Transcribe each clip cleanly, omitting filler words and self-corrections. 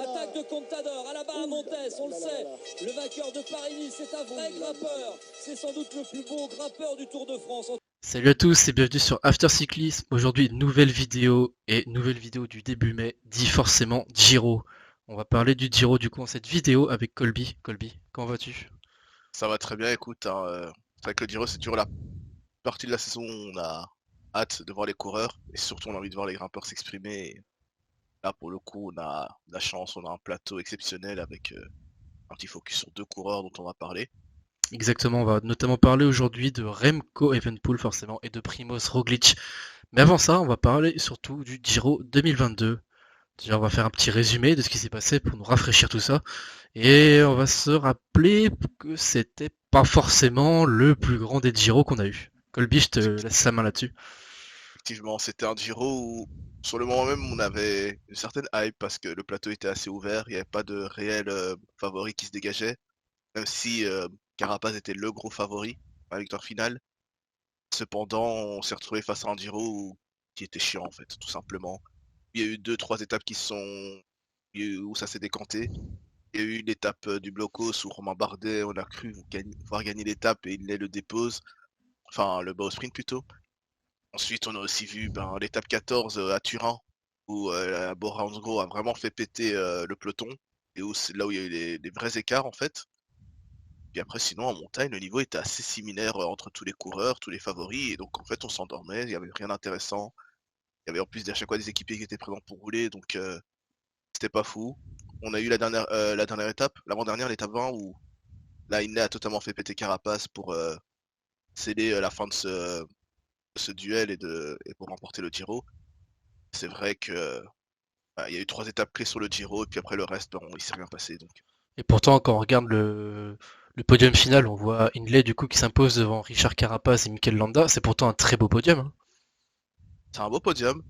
Attaque de Contador, à la barre à Montes, on le sait. Le vainqueur de Paris-Nice, c'est un vrai grimpeur. C'est sans doute le plus beau grimpeur du Tour de France. Salut à tous et bienvenue sur After Cyclisme. Aujourd'hui, nouvelle vidéo du début mai, dit forcément Giro. On va parler du Giro du coup dans cette vidéo avec Colby. Colby, comment vas-tu? Ça va très bien, écoute, hein, c'est vrai que le Giro c'est toujours la partie de la saison où on a hâte de voir les coureurs et surtout on a envie de voir les grimpeurs s'exprimer. Et là pour le coup on a la chance, on a un plateau exceptionnel avec un petit focus sur deux coureurs dont on va parler. Exactement, on va notamment parler aujourd'hui de Remco Evenepoel forcément et de Primoz Roglic. Mais avant ça, on va parler surtout du Giro 2022. Déjà, on va faire un petit résumé de ce qui s'est passé pour nous rafraîchir tout ça. Et on va se rappeler que c'était pas forcément le plus grand des Giro qu'on a eu. Colby, je te laisse la main là-dessus. Effectivement c'était un Giro où sur le moment même on avait une certaine hype parce que le plateau était assez ouvert, il n'y avait pas de réel favori qui se dégageait, même si Carapaz était le gros favori à la victoire finale. Cependant, on s'est retrouvé face à un qui était chiant en fait, tout simplement. Il y a eu deux, trois étapes où ça s'est décanté. Il y a eu l'étape du Blocos où Romain Bardet, on a cru pouvoir gagner l'étape et il le dépose. Enfin, le bas au sprint plutôt. Ensuite, on a aussi vu l'étape 14 à Turin où Bora Hansgrohe a vraiment fait péter le peloton et où c'est là où il y a eu les vrais écarts en fait. Puis après, sinon, en montagne, le niveau était assez similaire entre tous les coureurs, tous les favoris. Et donc, en fait, on s'endormait, il n'y avait rien d'intéressant. Il y avait en plus à chaque fois des équipiers qui étaient présents pour rouler, donc c'était pas fou. On a eu la dernière étape, l'avant-dernière, l'étape 20, où là, Inlay a totalement fait péter Carapace pour sceller la fin de ce duel et pour remporter le Giro. C'est vrai que il y a eu trois étapes clés sur le Giro, et puis après le reste, il s'est rien passé. Donc Et pourtant, quand on regarde le podium final, on voit Hindley du coup qui s'impose devant Richard Carapaz et Mikel Landa. C'est pourtant un très beau podium, hein. c'est un beau podium,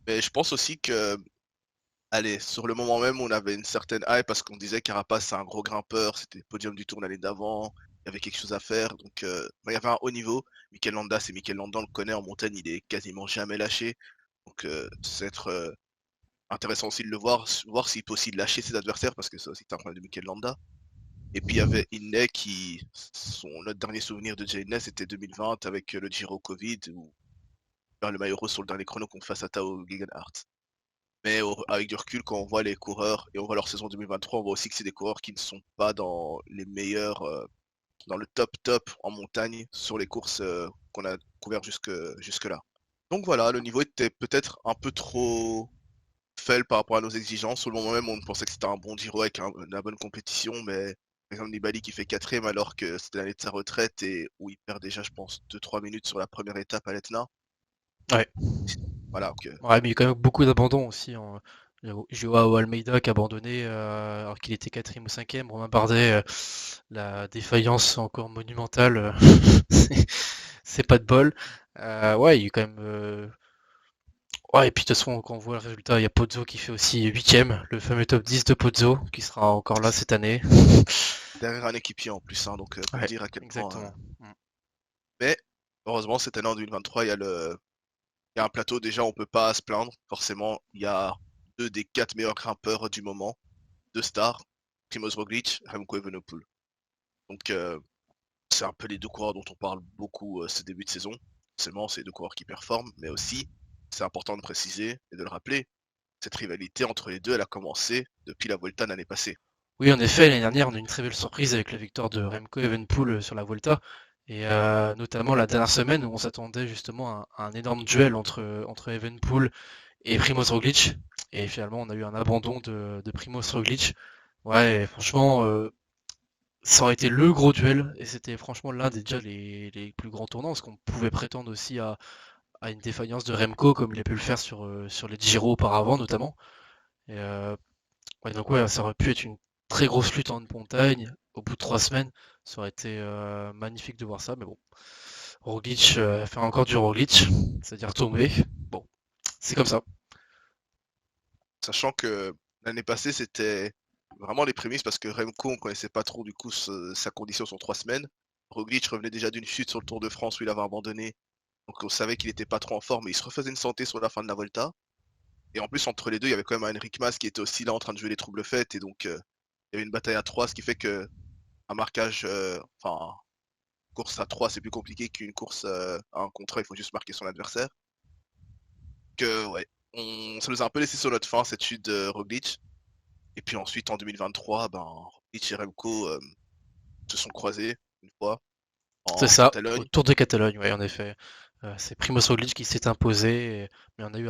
mais je pense aussi que allez, sur le moment même, on avait une certaine hype parce qu'on disait Carapace, c'est un gros grimpeur, c'était le podium du Tour l'année d'avant, il y avait quelque chose à faire, donc il y avait un haut niveau. Mikel Landa, c'est Mikel Landa, on le connaît en montagne, il est quasiment jamais lâché, donc c'est être intéressant aussi de le voir s'il peut aussi lâcher ses adversaires parce que ça aussi c'est un problème de Mikel Landa. Et puis il y avait Inlay notre dernier souvenir de JNS c'était 2020 avec le Giro Covid où il perd le maillot rose sur le dernier chrono contre face à Tao Gegenhardt. Mais avec du recul, quand on voit les coureurs et on voit leur saison 2023, on voit aussi que c'est des coureurs qui ne sont pas dans les meilleurs, dans le top en montagne sur les courses qu'on a couvertes jusque-là. Donc voilà, le niveau était peut-être un peu trop faible par rapport à nos exigences. Sur le moment même, on pensait que c'était un bon Giro avec la bonne compétition, mais par exemple Nibali qui fait quatrième alors que c'était l'année de sa retraite et où il perd déjà, je pense, 2-3 minutes sur la première étape à l'Etna. Ouais. Voilà, donc, Ouais, mais il y a quand même beaucoup d'abandons aussi, hein. Joao Almeida qui a abandonné alors qu'il était quatrième ou cinquième. Romain Bardet, la défaillance encore monumentale, c'est c'est pas de bol. Ouais, il y a eu quand même. Ouais, et puis de toute façon, quand on voit le résultat, il y a Pozzo qui fait aussi huitième, le fameux top 10 de Pozzo, qui sera encore là cette année. derrière un équipier en plus, hein, donc pour Ouais, dire à quel point. exactement. Mm. Mais heureusement, cette année en 2023, il y a un plateau déjà, on peut pas se plaindre. Forcément, il y a deux des quatre meilleurs grimpeurs du moment, deux stars, Primoz Roglic, Remco Evenepoel. Donc c'est un peu les deux coureurs dont on parle beaucoup ce début de saison. Forcément, c'est les deux coureurs qui performent, mais aussi, c'est important de préciser et de le rappeler, cette rivalité entre les deux, elle a commencé depuis la Vuelta l'année passée. Oui, en effet, l'année dernière, on a eu une très belle surprise avec la victoire de Remco Evenepoel sur la Volta. Et notamment la dernière semaine où on s'attendait justement à un énorme duel entre Evenepoel et Primoz Roglic. Et finalement, on a eu un abandon de Primoz Roglic. Ouais, et franchement, ça aurait été le gros duel. Et c'était franchement l'un des déjà les plus grands tournants. Parce qu'on pouvait prétendre aussi à une défaillance de Remco comme il a pu le faire sur les Giro auparavant notamment. Et ouais, donc ouais, ça aurait pu être une très grosse lutte en montagne au bout de 3 semaines. Ça aurait été magnifique de voir ça, mais bon. Roglic fait encore du Roglic, c'est-à-dire tomber. Bon, c'est comme ça. Sachant que l'année passée, c'était vraiment les prémices parce que Remco, on connaissait pas trop du coup sa condition sur 3 semaines. Roglic revenait déjà d'une chute sur le Tour de France où il avait abandonné. Donc on savait qu'il était pas trop en forme, mais il se refaisait une santé sur la fin de la Volta. Et en plus, entre les deux, il y avait quand même Henrik Mas qui était aussi là en train de jouer les troubles faites. Et donc, il y avait une bataille à 3, ce qui fait que un marquage, enfin, course à 3, c'est plus compliqué qu'une course à un contre un, il faut juste marquer son adversaire. Que, ouais, ça nous a un peu laissé sur notre faim, cette chute de Roglic. Et puis ensuite, en 2023, ben, Roglic et Remco se sont croisés une fois C'est en ça, au Catalogne. Tour de Catalogne, ouais, en effet. C'est Primoz Roglic qui s'est imposé, mais on a eu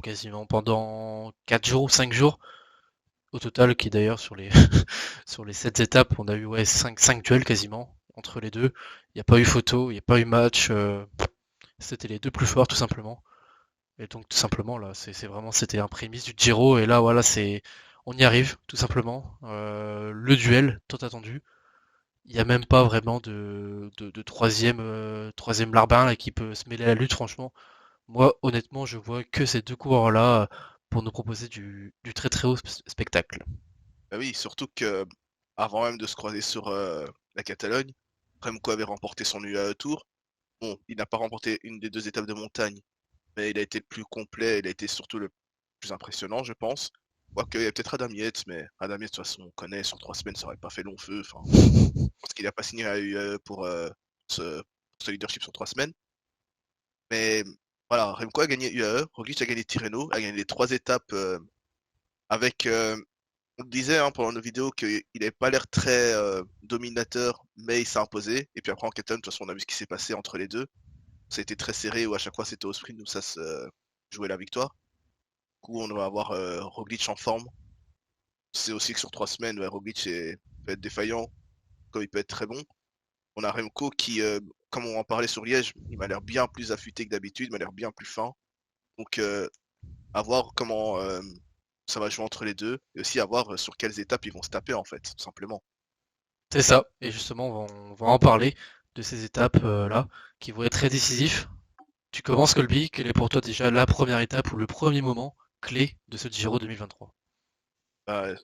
quasiment pendant 4 jours ou 5 jours au total, qui d'ailleurs sur les sur les 7 étapes, on a eu ouais 5 duels quasiment entre les deux. Il n'y a pas eu photo, il n'y a pas eu match. C'était les deux plus forts tout simplement. Et donc tout simplement là, c'est vraiment c'était un prémisse du Giro et là voilà c'est on y arrive tout simplement. Le duel tant attendu. Il n'y a même pas vraiment de troisième larbin là, qui peut se mêler à la lutte, franchement. Moi, honnêtement, je vois que ces deux coureurs-là pour nous proposer du très très haut spectacle. Bah oui, surtout que avant même de se croiser sur la Catalogne, Remco avait remporté son UAE Tour. Bon, il n'a pas remporté une des deux étapes de montagne, mais il a été le plus complet, il a été surtout le plus impressionnant, je pense. Quoique, il y a peut-être Adam Yates, mais Adam Yates, de toute façon, on connaît, sur 3 semaines, ça aurait pas fait long feu. Enfin, parce qu'il n'a pas signé à UAE pour ce leadership sur 3 semaines. Mais voilà, Remco a gagné UAE, Roglic a gagné Tirreno, a gagné les 3 étapes avec on le disait hein, pendant nos vidéos qu'il n'avait pas l'air très dominateur, mais il s'est imposé. Et puis après en Catalogne, de toute façon, on a vu ce qui s'est passé entre les deux. Ça a été très serré, où à chaque fois c'était au sprint où ça se jouait la victoire. Du coup, on va avoir Roglic en forme. C'est aussi que sur 3 semaines, ouais, Roglic peut être défaillant, comme il peut être très bon. On a Remco qui, comme on en parlait sur Liège, il m'a l'air bien plus affûté que d'habitude, il m'a l'air bien plus fin. Donc, à voir comment ça va jouer entre les deux, et aussi à voir sur quelles étapes ils vont se taper en fait, tout simplement. C'est ça, et justement, on va en parler de ces étapes là, qui vont être très décisives. Tu commences, Colby, quelle est pour toi déjà la première étape ou le premier moment clé de ce Giro 2023?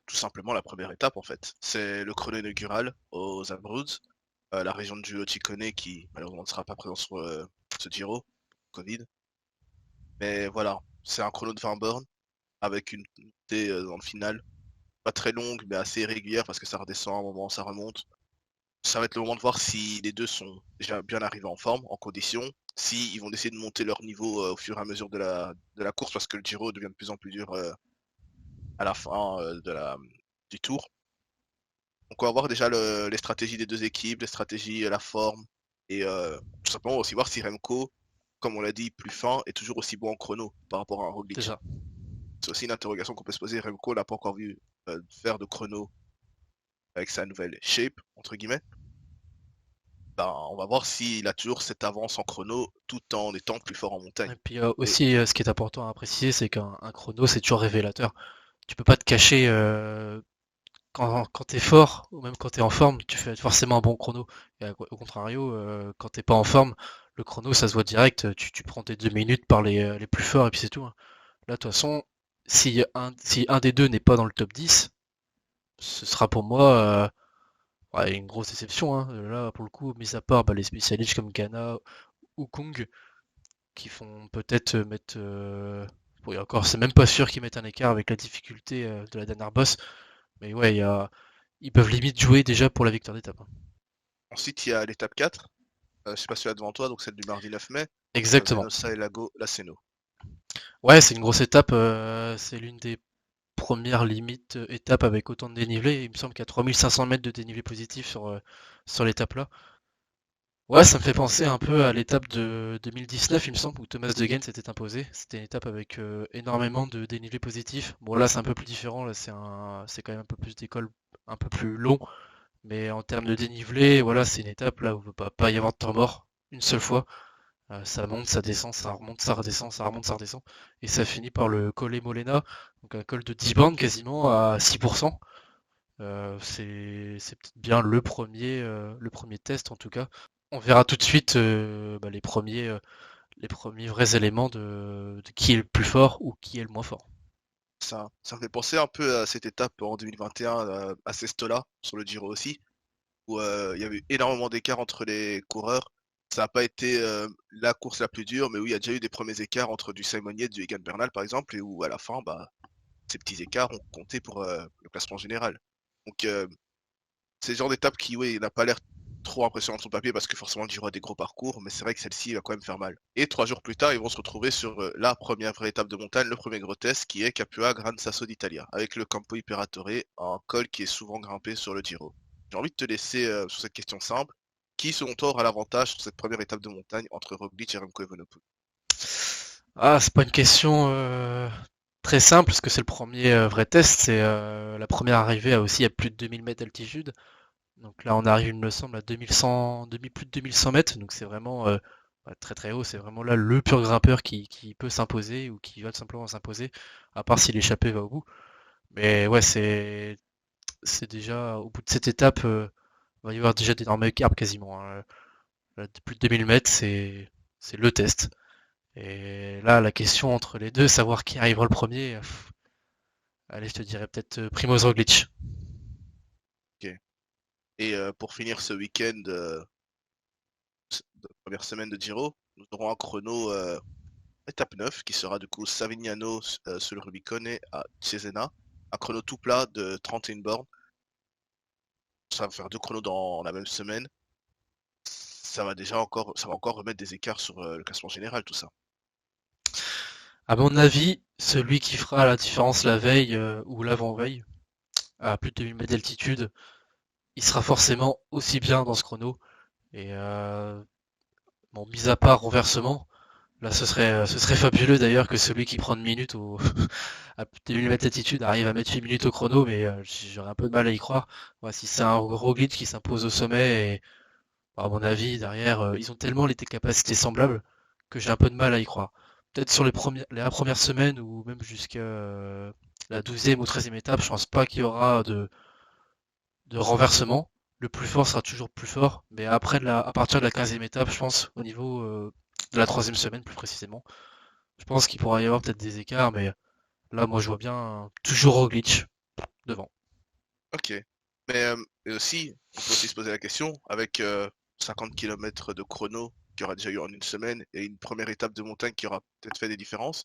Tout simplement la première étape en fait. C'est le chrono inaugural aux Abruzzes, la région de Giulio Ciccone qui malheureusement ne sera pas présent sur ce Giro, Covid. Mais voilà, c'est un chrono de 20 bornes avec une montée dans le final, pas très longue mais assez irrégulière parce que ça redescend à un moment, ça remonte. Ça va être le moment de voir si les deux sont déjà bien arrivés en forme, en condition, si ils vont essayer de monter leur niveau au fur et à mesure de la course parce que le Giro devient de plus en plus dur à la fin du tour. Donc on va voir déjà les stratégies des deux équipes, les stratégies, la forme, et tout simplement aussi voir si Remco, comme on l'a dit, plus fin, est toujours aussi bon en chrono par rapport à un C'est Roglic. ça. C'est aussi une interrogation qu'on peut se poser. Remco n'a pas encore vu faire de chrono avec sa nouvelle shape, entre guillemets. Ben, on va voir s'il a toujours cette avance en chrono tout en étant plus fort en montagne. Et puis Et aussi, ce qui est important à préciser, c'est qu'un chrono, c'est toujours révélateur. Tu peux pas te cacher quand t'es fort, ou même quand t'es en forme, tu fais forcément un bon chrono. Et au contrario, quand t'es pas en forme, le chrono, ça se voit direct, tu prends tes 2 minutes par les plus forts et puis c'est tout, hein. Là, de toute façon, si un des deux n'est pas dans le top 10, ce sera pour moi ouais, une grosse déception, hein. Là, pour le coup, mis à part les spécialistes comme Ghana ou Kung, qui font peut-être mettre... bon, et encore, c'est même pas sûr qu'ils mettent un écart avec la difficulté de la dernière boss, mais ouais, ils peuvent limite jouer déjà pour la victoire d'étape, hein. ensuite, il y a l'étape 4. Je sais pas si tu as devant toi, donc celle du mardi 9 mai. Exactement. Venosa et Lago Laceno. Ouais, c'est une grosse étape, c'est l'une des premières limites étapes avec autant de dénivelé. Il me semble qu'il y a 3500 mètres de dénivelé positif sur l'étape là. Ouais, ça me fait penser un peu à l'étape de 2019, il me semble, où Thomas De Gendt s'était imposé. C'était une étape avec énormément de dénivelé positif. Bon, là, c'est un peu plus différent. Là, c'est quand même un peu plus d'école, un peu plus long. Mais en termes de dénivelé, voilà, c'est une étape là où il ne va pas y avoir de temps mort une seule fois. Ça monte, ça descend, ça remonte, ça redescend, ça remonte, ça redescend. Et ça finit par le Colle Molena, donc un col de 10 bornes quasiment à 6%. C'est peut-être bien le premier test en tout cas. On verra tout de suite les premiers vrais éléments de qui est le plus fort ou qui est le moins fort. Ça me fait penser un peu à cette étape en 2021 à Sestola, sur le Giro aussi, où il y avait énormément d'écart entre les coureurs. Ça n'a pas été la course la plus dure, mais où il y a déjà eu des premiers écarts entre du Simon Yates, du Egan Bernal par exemple, et où à la fin, bah, ces petits écarts ont compté pour le classement général. Donc c'est le genre d'étape qui, oui, n'a pas l'air trop impressionnant de son papier parce que forcément le Giro a des gros parcours, mais c'est vrai que celle-ci va quand même faire mal. Et 3 jours plus tard, ils vont se retrouver sur la première vraie étape de montagne, le premier gros test, qui est Capua Gran Sasso d'Italia, avec le Campo Imperatore, un col qui est souvent grimpé sur le Giro. J'ai envie de te laisser sur cette question simple. Qui, selon toi, aura l'avantage sur cette première étape de montagne entre Roglic et Remco Evenepoel? Ah, c'est pas une question très simple, parce que c'est le premier vrai test, c'est la première arrivée aussi à plus de 2000 mètres d'altitude. Donc là, on arrive, il me semble, à 2100, plus de 2100 mètres, donc c'est vraiment très très haut, c'est vraiment là le pur grimpeur qui peut s'imposer ou qui va tout simplement s'imposer, à part si l'échappée va au bout. Mais ouais, c'est déjà, au bout de cette étape, il va y avoir déjà d'énormes écarts quasiment, hein. Là, plus de 2000 mètres, c'est le test. Et là, la question entre les deux, savoir qui arrivera le premier, allez, je te dirais peut-être Primoz Roglic. Ok. Et pour finir ce week-end de première semaine de Giro, nous aurons un chrono étape 9 qui sera du coup Savignano sur le Rubicone à Cesena. Un chrono tout plat de 31 bornes. Ça va faire 2 chronos dans la même semaine. Ça va encore remettre des écarts sur le classement général, tout ça. À mon avis, celui qui fera la différence la veille ou l'avant-veille, à plus de 2000 mètres d'altitude, il sera forcément aussi bien dans ce chrono. Et bon, mis à part renversement, là ce serait fabuleux d'ailleurs que celui qui prend une minute à plus de 2000 mètres d'altitude arrive à mettre une minute au chrono, mais j'aurais un peu de mal à y croire. Ouais, si c'est un Roglic qui s'impose au sommet, et à mon avis, derrière, ils ont tellement les capacités semblables que j'ai un peu de mal à y croire. Peut-être sur la première semaine ou même jusqu'à la 12e ou 13e étape, je pense pas qu'il y aura de renversement. Le plus fort sera toujours plus fort, mais après à partir de la 15e étape, je pense, au niveau de la 3e semaine plus précisément, je pense qu'il pourra y avoir peut-être des écarts, mais là, moi, je vois bien toujours Roglic devant. Ok. Mais et aussi, on peut aussi se poser la question, avec 50 km de chrono qu'il y aura déjà eu en une semaine et une première étape de montagne qui aura peut-être fait des différences,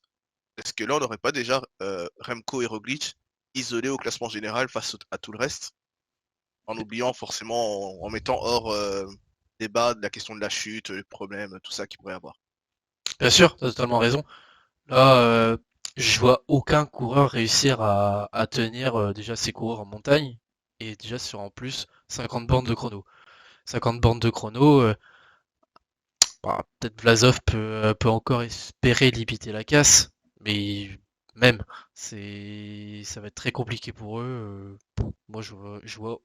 est-ce que là on n'aurait pas déjà Remco et Roglic isolés au classement général face à tout le reste, en oubliant forcément, en mettant hors débat de la question de la chute, les problèmes, tout ça qu'il pourrait y avoir. Bien sûr, tu as totalement raison. Là, je vois aucun coureur réussir à tenir déjà ses coureurs en montagne et déjà sur en plus 50 bornes de chrono. 50 bornes de chrono, bah, peut-être Vlasov peut encore espérer limiter la casse, mais même, ça va être très compliqué pour eux. Moi, je vois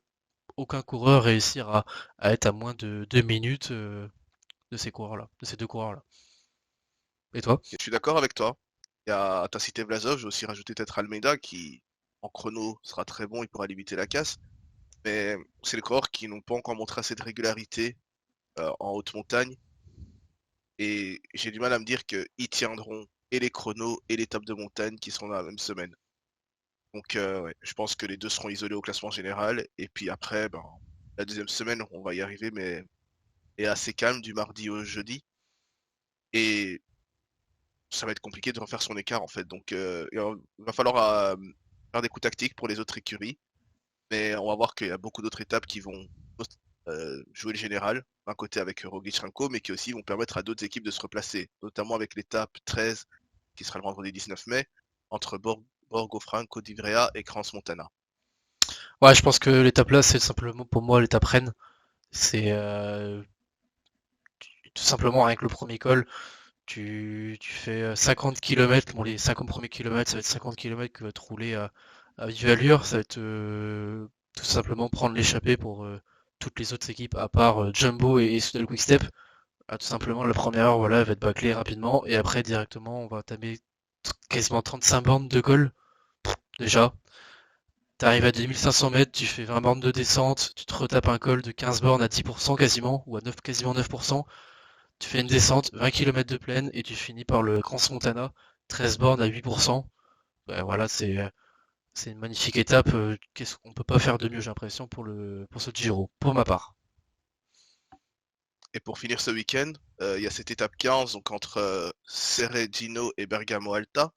aucun coureur réussir à être à moins de 2 minutes de ces coureurs-là, de ces deux coureurs-là. Et toi? Et je suis d'accord avec toi. T'as cité Vlasov, je vais aussi rajouter peut-être Almeida qui, en chrono, sera très bon, il pourra limiter la casse. Mais c'est les coureurs qui n'ont pas encore montré assez de régularité en haute montagne. Et j'ai du mal à me dire qu'ils tiendront et les chronos et l'étape de montagne qui seront dans la même semaine. Donc ouais, je pense que les deux seront isolés au classement général. Et puis après, ben, la deuxième semaine, on va y arriver, mais est assez calme du mardi au jeudi. Et ça va être compliqué de refaire son écart en fait. Donc il va falloir faire des coups tactiques pour les autres écuries. Mais on va voir qu'il y a beaucoup d'autres étapes qui vont jouer le général, d'un côté avec Roglic Remco, mais qui aussi vont permettre à d'autres équipes de se replacer, notamment avec l'étape 13, qui sera le vendredi 19 mai, entre Borgo Franco d'Ivrea et Crans-Montana. Ouais, je pense que l'étape là, c'est simplement pour moi l'étape reine. C'est tout simplement avec le premier col, tu fais 50 km. Bon, les 50 premiers kilomètres, ça va être 50 km que va te rouler à vive allure. Ça va être tout simplement prendre l'échappée pour toutes les autres équipes, à part Jumbo et Soudal Quickstep. Ah, tout simplement, la première heure, voilà, elle va être bâclée rapidement. Et après, directement, on va tamer quasiment 35 bornes de col. Déjà, t'arrives à 2500 mètres, tu fais 20 bornes de descente, tu te retapes un col de 15 bornes à 10% quasiment, ou à 9, quasiment 9%. Tu fais une descente, 20 km de plaine, et tu finis par le Crans-Montana, 13 bornes à 8%. Ouais, voilà, c'est une magnifique étape. Qu'est-ce qu'on peut pas faire de mieux, j'ai l'impression, pour ce Giro, pour ma part. Et pour finir ce week-end, il y a cette étape 15, donc entre Seregino et Bergamo Alta.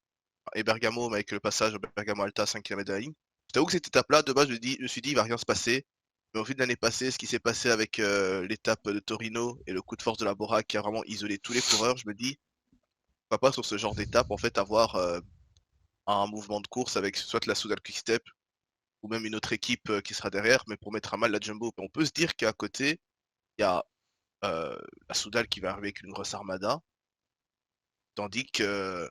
Et Bergamo, mais avec le passage au Bergamo Alta à 5 km de la ligne. Je t'avoue que cette étape-là, de base, je me suis dit, il va rien se passer. Mais au fil de l'année passée, ce qui s'est passé avec l'étape de Torino et le coup de force de la Bora qui a vraiment isolé tous les coureurs, je me dis, pourquoi pas sur ce genre d'étape, en fait, avoir un mouvement de course avec soit la Soudal Quick-Step ou même une autre équipe qui sera derrière, mais pour mettre à mal la Jumbo. On peut se dire qu'à côté, il y a la Soudal qui va arriver avec une grosse armada, tandis que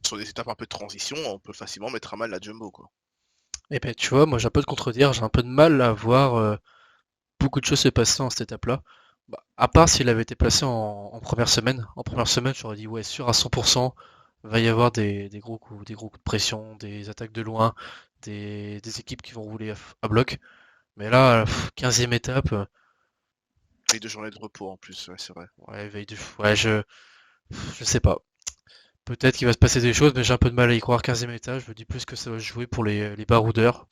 sur des étapes un peu de transition, on peut facilement mettre à mal la Jumbo, quoi. Et ben tu vois, moi j'ai un peu de contredire, j'ai un peu de mal à voir beaucoup de choses se passer dans cette étape-là. Bah, à part s'il avait été placé en première semaine. En première semaine, j'aurais dit ouais, sûr à 100%, va y avoir des gros coups de pression, des attaques de loin, des équipes qui vont rouler à bloc. Mais là, 15e étape, Et 2 journées de repos en plus, ouais, c'est vrai. ouais, ouais, je sais pas. Peut-être qu'il va se passer des choses, mais j'ai un peu de mal à y croire. 15e étape, je me dis plus que ça va se jouer pour les baroudeurs.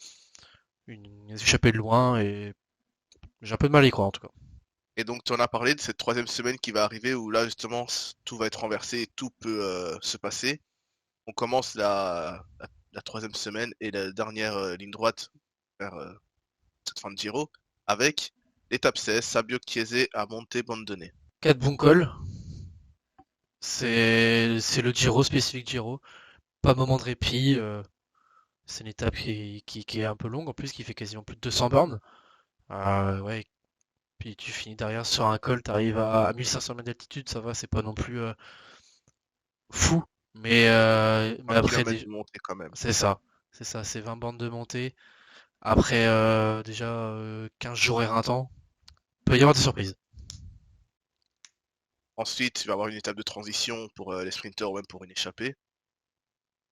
Une échappée de loin, et j'ai un peu de mal à y croire en tout cas. Et donc, tu en as parlé de cette 3e semaine qui va arriver où là, justement, tout va être renversé et tout peut se passer. On commence la 3e semaine et la dernière ligne droite vers cette fin de Giro avec l'étape 16, Sabio Chiese à Monte Bandone. 4 bons cols, c'est le Giro, spécifique Giro. Pas moment de répit, c'est une étape qui est un peu longue en plus, qui fait quasiment plus de 200 bornes. Ouais, puis tu finis derrière sur un col, t'arrives à 1500 mètres d'altitude, ça va, c'est pas non plus fou. Mais 20 après, km de montée quand même. c'est ça, c'est 20 bornes de montée. Après déjà 15 jours éreintants, peut y avoir des surprises. Ensuite, il va y avoir une étape de transition pour les sprinters ou même pour une échappée.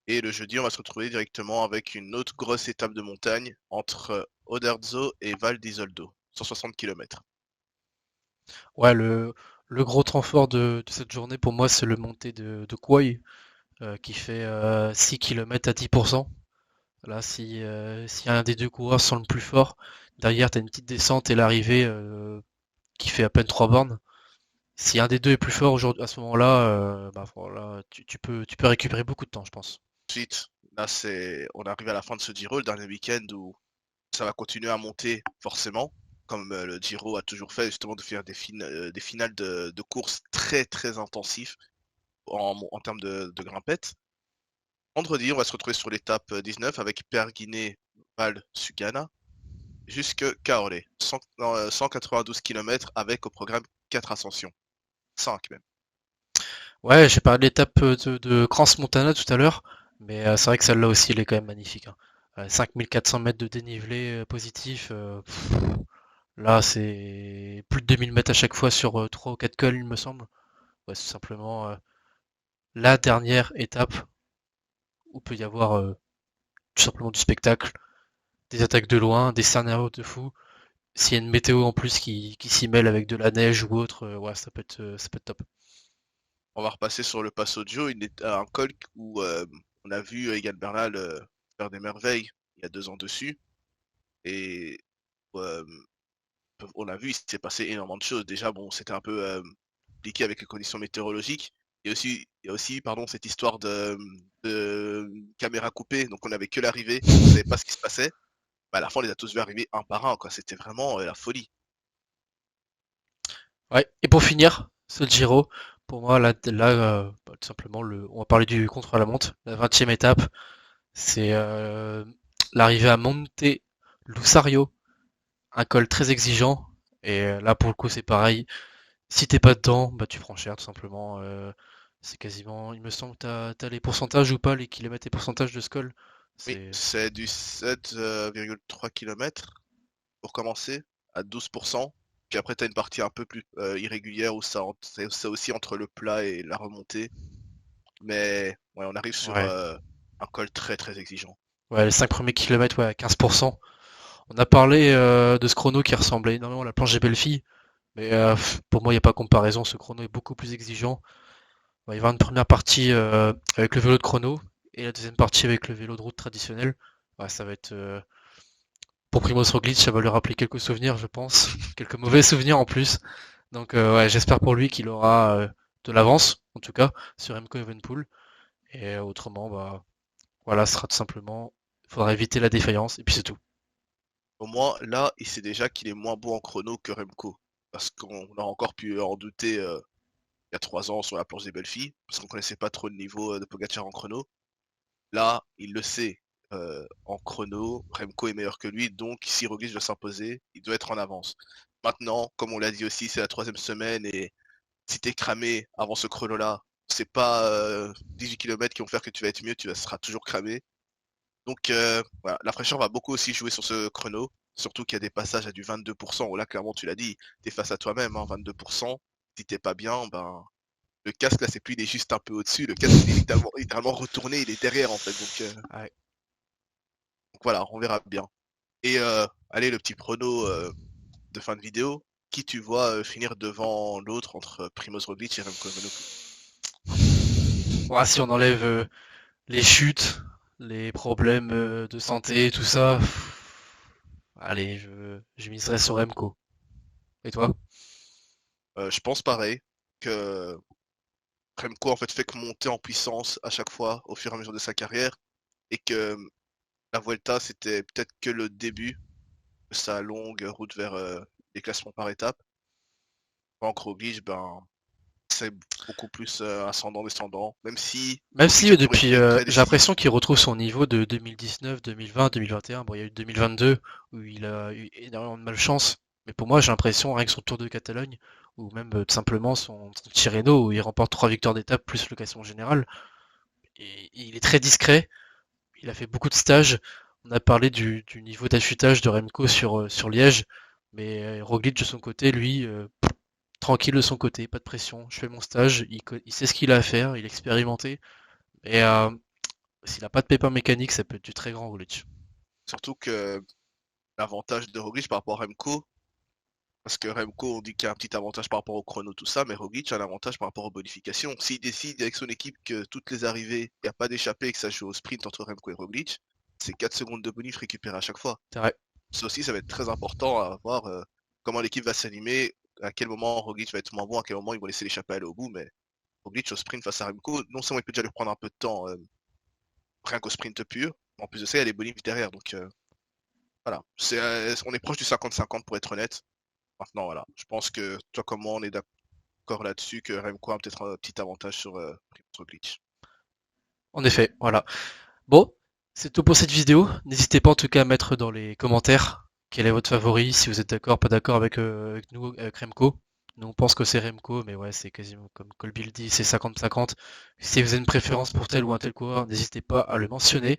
Et le jeudi, on va se retrouver directement avec une autre grosse étape de montagne entre Oderzo et Val d'Isoldo, 160 km. Ouais, le gros temps fort de cette journée pour moi, c'est le montée de Kouai, qui fait 6 km à 10%. Là, si un des deux coureurs sont le plus fort, derrière, tu as une petite descente et l'arrivée qui fait à peine 3 bornes. Si un des deux est plus fort aujourd'hui, à ce moment-là, bah, voilà, tu peux récupérer beaucoup de temps, je pense. Ensuite, là, on arrive à la fin de ce Giro, le dernier week-end où ça va continuer à monter forcément, comme le Giro a toujours fait, justement de faire des finales de courses très très intensifs en termes de grimpettes. Vendredi, on va se retrouver sur l'étape 19 avec Perguiné, Val, Sugana, jusque Caorle, 192 km avec au programme 4 ascensions. 5 même. Ouais, j'ai parlé de l'étape de Crans-Montana tout à l'heure, mais c'est vrai que celle-là aussi, elle est quand même magnifique, hein. 5400 mètres de dénivelé positif, là c'est plus de 2000 mètres à chaque fois sur 3 ou 4 cols, il me semble. Ouais, c'est simplement la dernière étape où peut y avoir tout simplement du spectacle, des attaques de loin, des scénarios de fou. S'il y a une météo en plus qui s'y mêle avec de la neige ou autre, ouais, ça peut être top. On va repasser sur le Passo Gio, un col où on a vu Egan Bernal faire des merveilles il y a 2 ans dessus. Et euh, on a vu, il s'est passé énormément de choses. Déjà, bon, c'était un peu compliqué avec les conditions météorologiques. Il y a aussi pardon, cette histoire de caméra coupée, donc on n'avait que l'arrivée, on ne savait pas ce qui se passait. Bah, à la fin, on les a tous vus arriver un par un, quoi. C'était vraiment la folie. Ouais, et pour finir, ce Giro, pour moi, bah, tout simplement, on va parler du contre-la-montre, la 20e étape, c'est l'arrivée à Monte Lusario, un col très exigeant, et là, pour le coup, c'est pareil, si t'es pas dedans, bah tu prends cher, tout simplement, c'est quasiment, il me semble que t'as les pourcentages ou pas, les kilomètres et pourcentages de ce col, Oui, c'est... c'est du 7,3 km pour commencer, à 12%. Puis après, tu as une partie un peu plus irrégulière où c'est aussi entre le plat et la remontée. Mais ouais, on arrive sur Ouais, un col très très exigeant. ouais, les 5 premiers kilomètres, ouais, à 15%. On a parlé de ce chrono qui ressemblait énormément à la planche des belles filles. Mais pour moi, il n'y a pas comparaison. Ce chrono est beaucoup plus exigeant. Il va y avoir une première partie avec le vélo de chrono et la deuxième partie avec le vélo de route traditionnel. Ouais, ça va être pour Primoz Roglic, ça va lui rappeler quelques souvenirs, je pense, quelques mauvais souvenirs en plus. Donc ouais, j'espère pour lui qu'il aura de l'avance, en tout cas, sur Remco Evenepoel. Et autrement, bah voilà, ce sera tout simplement, il faudra éviter la défaillance, et puis c'est tout. Au moins, là, il sait déjà qu'il est moins bon en chrono que Remco. Parce qu'on a encore pu en douter il y a 3 ans sur la planche des belles filles, parce qu'on connaissait pas trop le niveau de Pogacar en chrono. Là, il le sait. En chrono, Remco est meilleur que lui, donc si Roglic doit s'imposer, il doit être en avance. Maintenant, comme on l'a dit aussi, c'est la 3e semaine et si t'es cramé avant ce chrono-là, c'est pas 18 km qui vont faire que tu vas être mieux, seras toujours cramé. Donc voilà, la fraîcheur va beaucoup aussi jouer sur ce chrono, surtout qu'il y a des passages à du 22%, où là clairement tu l'as dit, t'es face à toi-même, hein, 22%. Si t'es pas bien, ben le casque là c'est plus il est juste un peu au-dessus, le casque il est littéralement retourné, il est derrière en fait. Ouais. Donc voilà, on verra bien. Et allez, le petit prono de fin de vidéo, qui tu vois finir devant l'autre entre Primoz Roglic et Remco Evenepoel? Ouais, si on enlève les chutes, les problèmes de santé, tout ça, allez, je miserais sur Remco. Et toi? Je pense pareil, que Remco en fait que monter en puissance à chaque fois au fur et à mesure de sa carrière, et que la Vuelta c'était peut-être que le début de sa longue route vers les classements par étapes. En Roglic, ben c'est beaucoup plus ascendant-descendant, même si Même Roglic si a toujours depuis, été très j'ai décisif. l'impression qu'il retrouve son niveau de 2019, 2020, 2021. Bon, il y a eu 2022 où il a eu énormément de malchance. Mais pour moi, j'ai l'impression, rien que son Tour de Catalogne, ou même tout simplement son Tirreno, où il remporte 3 victoires d'étape plus le classement général. Et il est très discret. Il a fait beaucoup de stages. On a parlé du niveau d'affûtage de Remco sur Liège. Mais Roglic de son côté, lui, tranquille de son côté, pas de pression. Je fais mon stage, il sait ce qu'il a à faire, il est expérimenté. Et s'il a pas de pépin mécanique, ça peut être du très grand Roglic. Surtout que l'avantage de Roglic par rapport à Remco, parce que Remco, on dit qu'il y a un petit avantage par rapport au chrono, tout ça, mais Roglic a un avantage par rapport aux bonifications. S'il décide avec son équipe que toutes les arrivées, il n'y a pas d'échappée et que ça joue au sprint entre Remco et Roglic, c'est 4 secondes de bonus récupérées à chaque fois. C'est vrai. Ça aussi, ça va être très important à voir comment l'équipe va s'animer, à quel moment Roglic va être moins bon, à quel moment ils vont laisser l'échappée aller au bout, mais Roglic au sprint face à Remco, non seulement il peut déjà lui prendre un peu de temps, rien qu'au sprint pur, mais en plus de ça, il y a les bonus derrière, donc voilà. On est proche du 50-50 pour être honnête. Maintenant, voilà. Je pense que toi comme moi, on est d'accord là-dessus que Remco a peut-être un petit avantage sur Primož Roglic. En effet, voilà. Bon, c'est tout pour cette vidéo. N'hésitez pas en tout cas à mettre dans les commentaires quel est votre favori, si vous êtes d'accord, pas d'accord avec nous, avec Remco. Nous on pense que c'est Remco, mais ouais, c'est quasiment comme Colby le dit, c'est 50-50. Si vous avez une préférence pour tel ou un tel coureur, n'hésitez pas à le mentionner.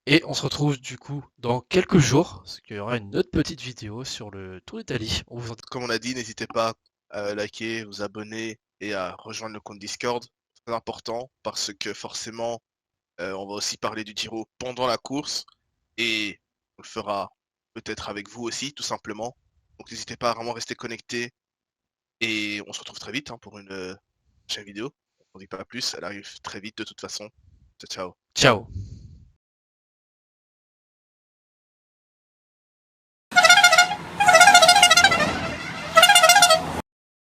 Et on se retrouve du coup dans quelques jours, parce qu'il y aura une autre petite vidéo sur le Tour d'Italie. On vous en... Comme on a dit, n'hésitez pas à liker, vous abonner et à rejoindre le compte Discord. C'est très important parce que forcément, on va aussi parler du Giro pendant la course et on le fera peut-être avec vous aussi, tout simplement. Donc n'hésitez pas à vraiment rester connecté et on se retrouve très vite hein, pour une prochaine vidéo. On ne dit pas plus, elle arrive très vite de toute façon. Ciao, ciao. Ciao!